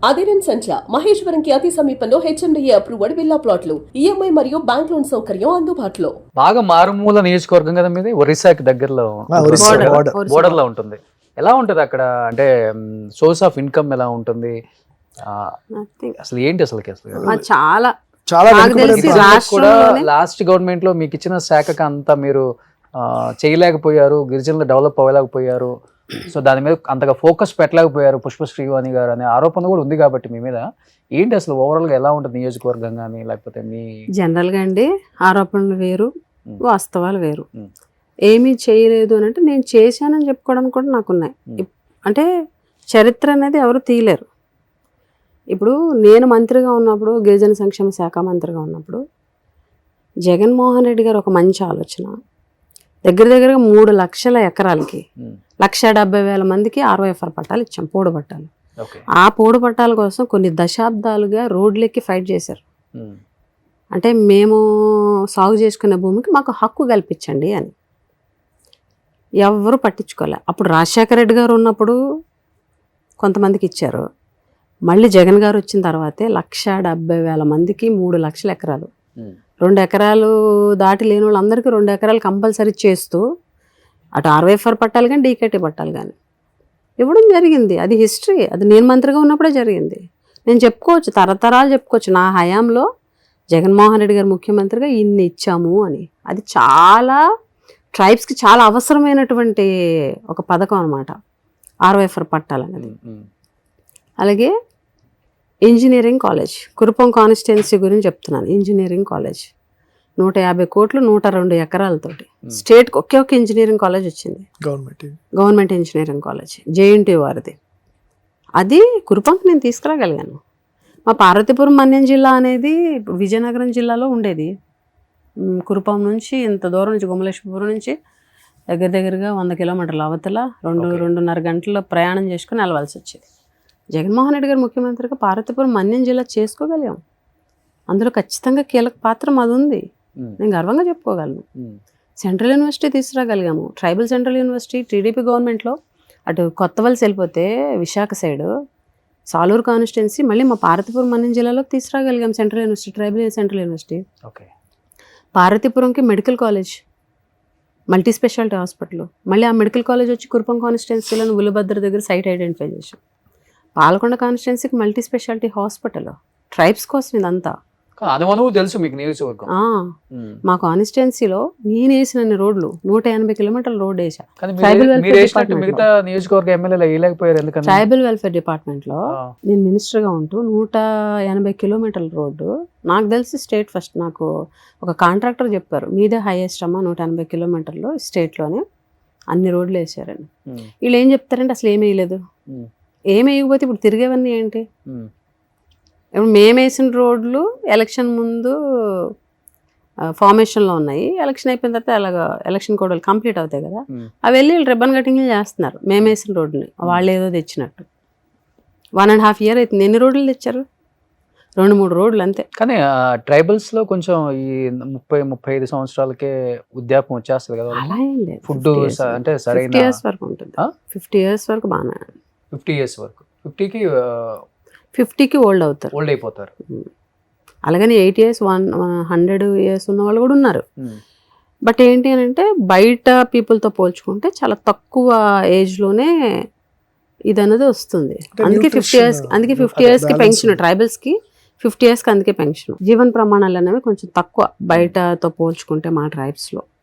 అదిరెన్ సంచ మహేశ్వరంకి అతి సమీపంలో HMDA approved villa ప్లాట్లు EMI మరియు బ్యాంక్ లోన్ సౌకర్యం అందుబాటులో. బాగా మారుమూల నియోజకవర్గం కదా మీది, ఒరిస్సాకి దగ్గరలో బోర్డర్ లో ఉంటుంది. ఎలా ఉంటుంది అక్కడ, అంటే సోర్స్ ఆఫ్ ఇన్కమ్ ఎలా ఉంటుంది, అసలు ఏంటి అసలు చాలా చాలా కూడా లాస్ట్ గవర్నమెంట్ లో మీకు ఇచ్చిన శాఖకు అంతా మీరు చేయలేకపోయారు, గిరిజనులు డెవలప్ అవ్వలేకపోయారు, సో దాని మీద అంతగా ఫోకస్ పెట్టలేకపోయారు పుష్ప శ్రీవాణి గారు అనే ఆరోపణ కూడా ఉంది. కాబట్టి మీ మీద ఏంటి అసలు ఓవరాల్ గా ఎలా ఉంటుంది నియోజకవర్గం కానీ, లేకపోతే మీ జనరల్ గా అండి ఆరోపణలు వేరు, వాస్తవాలు వేరు. ఏమీ చేయలేదు అని అంటే నేను చేశానని చెప్పుకోవడానికి కూడా నాకున్నాయి. అంటే చరిత్ర అనేది ఎవరు తీయలేరు. ఇప్పుడు నేను మంత్రిగా ఉన్నప్పుడు, గిరిజన సంక్షేమ శాఖ మంత్రిగా ఉన్నప్పుడు జగన్మోహన్ రెడ్డి గారు ఒక మంచి ఆలోచన, దగ్గరగా 3 లక్షల ఎకరాలకి 1,70,000 మందికి ROFR పట్టాలు ఇచ్చాం, పోడు పట్టాలు. ఆ పోడు పట్టాల కోసం కొన్ని దశాబ్దాలుగా రోడ్లెక్కి ఫైట్ చేశారు. అంటే మేము సాగు చేసుకునే భూమికి మాకు హక్కు కల్పించండి అని. ఎవరు పట్టించుకోలే. అప్పుడు రాజశేఖర రెడ్డి గారు ఉన్నప్పుడు కొంతమందికి ఇచ్చారు. మళ్ళీ జగన్ గారు వచ్చిన తర్వాతే 1,70,000 మందికి 3 లక్షల ఎకరాలు, 2 ఎకరాలు దాటి లేని వాళ్ళందరికీ 2 ఎకరాలు కంపల్సరీ చేస్తూ అటు ROFR పట్టాలు కానీ DKT పట్టాలు కానీ ఇవ్వడం జరిగింది. అది హిస్టరీ. అది నేను మంత్రిగా ఉన్నప్పుడే జరిగింది. నేను చెప్పుకోవచ్చు, తరతరాలు చెప్పుకోవచ్చు, నా హయాంలో జగన్మోహన్ రెడ్డి గారు ముఖ్యమంత్రిగా ఇన్ని ఇచ్చాము అని. అది చాలా ట్రైబ్స్కి చాలా అవసరమైనటువంటి ఒక పథకం అనమాట ROFR పట్టాలు అనేది. అలాగే ఇంజనీరింగ్ కాలేజ్, కురుపం కాన్స్టిట్యున్సీ గురించి చెప్తున్నాను. ఇంజనీరింగ్ కాలేజ్ 150 కోట్లు 102 ఎకరాలతోటి స్టేట్కి ఒకే ఒక ఇంజనీరింగ్ కాలేజ్ వచ్చింది, గవర్నమెంట్ ఇంజనీరింగ్ కాలేజ్, JNT వారిది. అది కురుపంకి నేను తీసుకురాగలిగాను. మా పార్వతీపురం మన్యం జిల్లా అనేది విజయనగరం జిల్లాలో ఉండేది. కురుపం నుంచి ఇంత దూరం నుంచి, గుమ్మలేశ్వరపురం నుంచి దగ్గరగా 100 కిలోమీటర్ల అవతల 2-2.5 గంటల ప్రయాణం చేసుకుని వెళ్ళవలసి వచ్చేది. జగన్మోహన్ రెడ్డి గారు ముఖ్యమంత్రిగా పార్వతీపురం మన్యం జిల్లా చేసుకోగలిగాం. అందులో ఖచ్చితంగా కీలక పాత్ర మాది ఉంది, నేను గర్వంగా చెప్పుకోగలను. సెంట్రల్ యూనివర్సిటీ తీసుకురాగలిగాము, ట్రైబల్ సెంట్రల్ యూనివర్సిటీ TDP గవర్నమెంట్లో. అటు కొత్తవలస వెళ్ళిపోతే విశాఖ సైడు సాలూరు కాన్స్టిట్యున్సీ మళ్ళీ మా పార్వతీపురం మన్యం జిల్లాలోకి తీసుకురాగలిగాం central university, tribal central university. పార్వతీపురంకి medical college, multi speciality hospital. మళ్ళీ ఆ మెడికల్ కాలేజ్ వచ్చి కురుపం కాన్స్టిట్యున్సీలో ఉలుభద్ర దగ్గర సైట్ ఐడెంటిఫై చేసాం. పాలకొండ కాన్స్టిట్యున్సీకి మల్టీ స్పెషాలిటీ హాస్పిటల్. ట్రైబ్స్ కోసం ఇదంతా తెలుసు మీకు నియోజకవర్గం. మా కాన్స్టిట్యున్సీలో నేను వేసిన రోడ్లు 180 కిలోమీటర్ల రోడ్ వేసా. ట్రైబల్ వెల్ఫేర్ డిపార్ట్మెంట్ లో నేను మినిస్టర్ గా ఉంటూ 180 కిలోమీటర్ల రోడ్డు నాకు తెలిసి స్టేట్ ఫస్ట్. నాకు ఒక కాంట్రాక్టర్ చెప్పారు, మీదే హైయెస్ట్ అమ్మా 180 కిలోమీటర్లు స్టేట్ లోనే అన్ని రోడ్లు వేసారని. వీళ్ళు ఏం చెప్తారంటే అసలు ఏమీ వేయలేదు. ఏమి వేయకపోతే ఇప్పుడు తిరిగేవన్నీ ఏంటి? ఇప్పుడు మేము వేసిన రోడ్లు ఎలక్షన్ ముందు ఫార్మేషన్లో ఉన్నాయి, ఎలక్షన్ అయిపోయిన తర్వాత అలాగ ఎలక్షన్ కోడ్ కంప్లీట్ అవుతాయి కదా, అవి వెళ్ళి రిబ్బన్ కటింగ్లు చేస్తున్నారు మేము వేసిన రోడ్ని. వాళ్ళు ఏదో తెచ్చినట్టు 1.5 year అవుతుంది. ఎన్ని రోడ్లు తెచ్చారు? 2-3 రోడ్లు అంతే. కానీ ట్రైబల్స్ లో కొంచెం ఈ 30-35 సంవత్సరాలకే వృద్ధాప్యం వచ్చేస్తుంది కదా. అలా ఏం లేదు, ఫుడ్ అంటే సరైన 50 years వరకు ఉంటుంది. 50 years వరకు బాగా, 50 years వరకు 50కి ఓల్డ్ అయిపోతారు. అలాగని 8 years 100 years ఉన్న వాళ్ళు కూడా ఉన్నారు. బట్ ఏంటి అని అంటే బయట పీపుల్తో పోల్చుకుంటే చాలా తక్కువ ఏజ్లోనే ఇది అనేది వస్తుంది. అందుకే 50 yearsకి పెన్షన్, ట్రైబల్స్కి 50 yearsకి అందుకే పెన్షన్. జీవన ప్రమాణాలు అనేవి కొంచెం తక్కువ బయటతో పోల్చుకుంటే మా ట్రైబ్స్లో.